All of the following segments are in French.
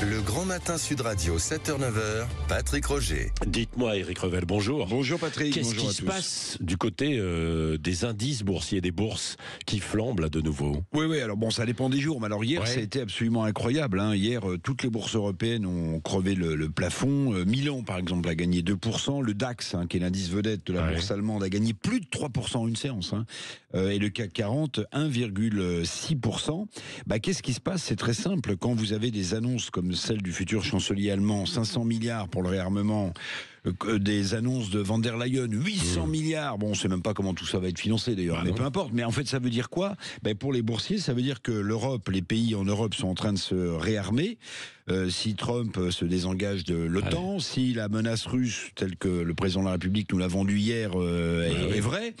Le Grand Matin Sud Radio, 7h-9h, Patrick Roger. Dites-moi, Éric Revel, bonjour. Bonjour Patrick, Qu'est-ce bonjour qui se à tous. passe du côté des indices boursiers, des bourses qui flambent là de nouveau? Oui, alors bon, ça dépend des jours. Mais alors hier, ça a été absolument incroyable. Hier, toutes les bourses européennes ont crevé le plafond. Milan, par exemple, a gagné 2%. Le DAX, qui est l'indice vedette de la bourse allemande, a gagné plus de 3% en une séance. Et le CAC 40, 1,6%. Qu'est-ce qui se passe? C'est très simple. Quand vous avez des annonces comme celle du futur chancelier allemand, 500 milliards pour le réarmement, des annonces de Van der Leyen, 800 milliards. Bon, on ne sait même pas comment tout ça va être financé d'ailleurs, mais peu importe. Mais en fait, ça veut dire quoi? Pour les boursiers, ça veut dire que l'Europe, les pays en Europe sont en train de se réarmer. Si Trump se désengage de l'OTAN, si la menace russe, telle que le président de la République nous l'a vendue hier, est vraie,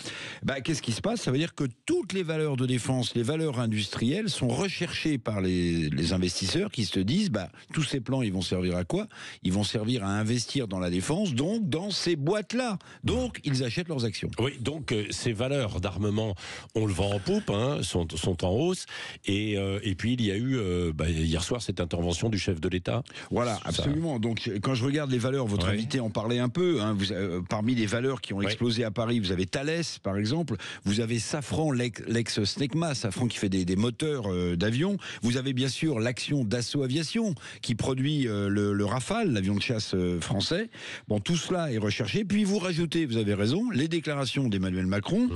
qu'est-ce qui se passe? Ça veut dire que toutes les valeurs de défense, les valeurs industrielles sont recherchées par les investisseurs qui se disent, tous ces plans, ils vont servir à quoi? Ils vont servir à investir dans la défense, donc dans ces boîtes-là. Donc, ils achètent leurs actions. Oui, donc ces valeurs d'armement, on le vend en poupe, sont en hausse. Et puis, il y a eu, hier soir, cette intervention du chef de l'État. Voilà, absolument. Donc, quand je regarde les valeurs, votre invité en parlait un peu. Parmi les valeurs qui ont explosé à Paris, vous avez Thales, par exemple. Vous avez Safran, l'ex-Snecma, Safran qui fait des moteurs d'avion. Vous avez bien sûr l'action Dassault Aviation, qui produit le Rafale, l'avion de chasse français. Bon, tout cela est recherché. Puis vous rajoutez, vous avez raison, les déclarations d'Emmanuel Macron,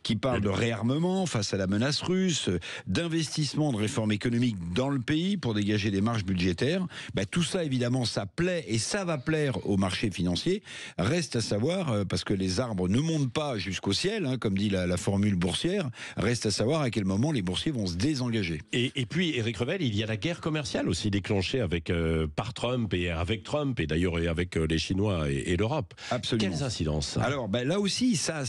qui parle de réarmement face à la menace russe, d'investissement, de réforme économique dans le pays pour dégager des marges budgétaires. Tout ça, évidemment, ça plaît et ça va plaire aux marchés financiers. Reste à savoir, parce que les arbres ne montent pas jusqu'au ciel, comme dit la formule boursière, reste à savoir à quel moment les boursiers vont se désengager. Et puis, Éric Revel, il y a la guerre commerciale aussi déclenchée par Trump et avec Trump, et d'ailleurs avec les Chinois et l'Europe. Absolument. Quelles incidences? Alors, là aussi, ça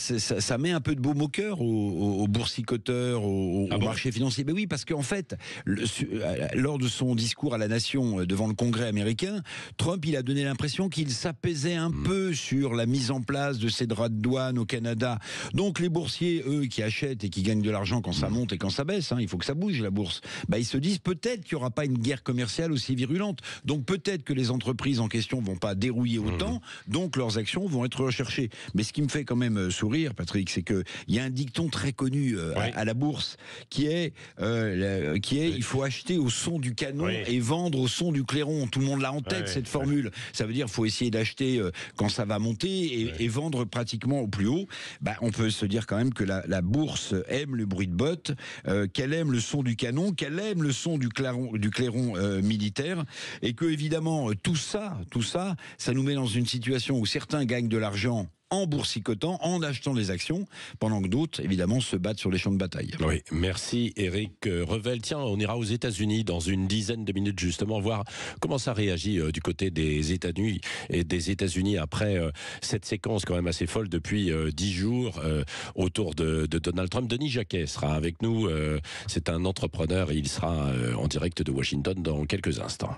met un peu de baume au cœur aux boursicoteurs, aux marchés financiers. Oui, parce qu'en fait, lors de son discours à la nation devant le Congrès américain, Trump, il a donné l'impression qu'il s'apaisait un peu sur la mise en place de ces droits de douane au Canada. Donc, les boursiers, eux, qui achètent et qui gagnent de l'argent quand ça monte et quand ça baisse, il faut que ça bouge, la bourse. Ils se disent peut-être qu'il n'y aura pas une guerre commerciale aussi virulente. Donc, peut-être que les entreprises en question vont pas dérouiller autant. Donc, leurs actions vont être recherchées. Mais ce qui me fait quand même sourire, Patrick, c'est qu'il y a un dicton très connu à la bourse qui est il faut acheter au son du canon et vendre au son du clairon. Tout le monde l'a en tête, cette formule. Ça veut dire qu'il faut essayer d'acheter quand ça va monter et vendre pratiquement au plus haut. On peut se dire quand même que la bourse aime le bruit de bottes, qu'elle aime le son du canon, qu'elle aime le son du clairon militaire, et que évidemment tout ça, ça nous met dans une situation où certains gagnent de l'argent en boursicotant, en achetant des actions, pendant que d'autres, évidemment, se battent sur les champs de bataille. Oui, merci Éric Revel. Tiens, on ira aux États-Unis dans une dizaine de minutes, justement, voir comment ça réagit du côté des États-Unis après cette séquence quand même assez folle depuis 10 jours autour de Donald Trump. Denis Jacquet sera avec nous. C'est un entrepreneur et il sera en direct de Washington dans quelques instants.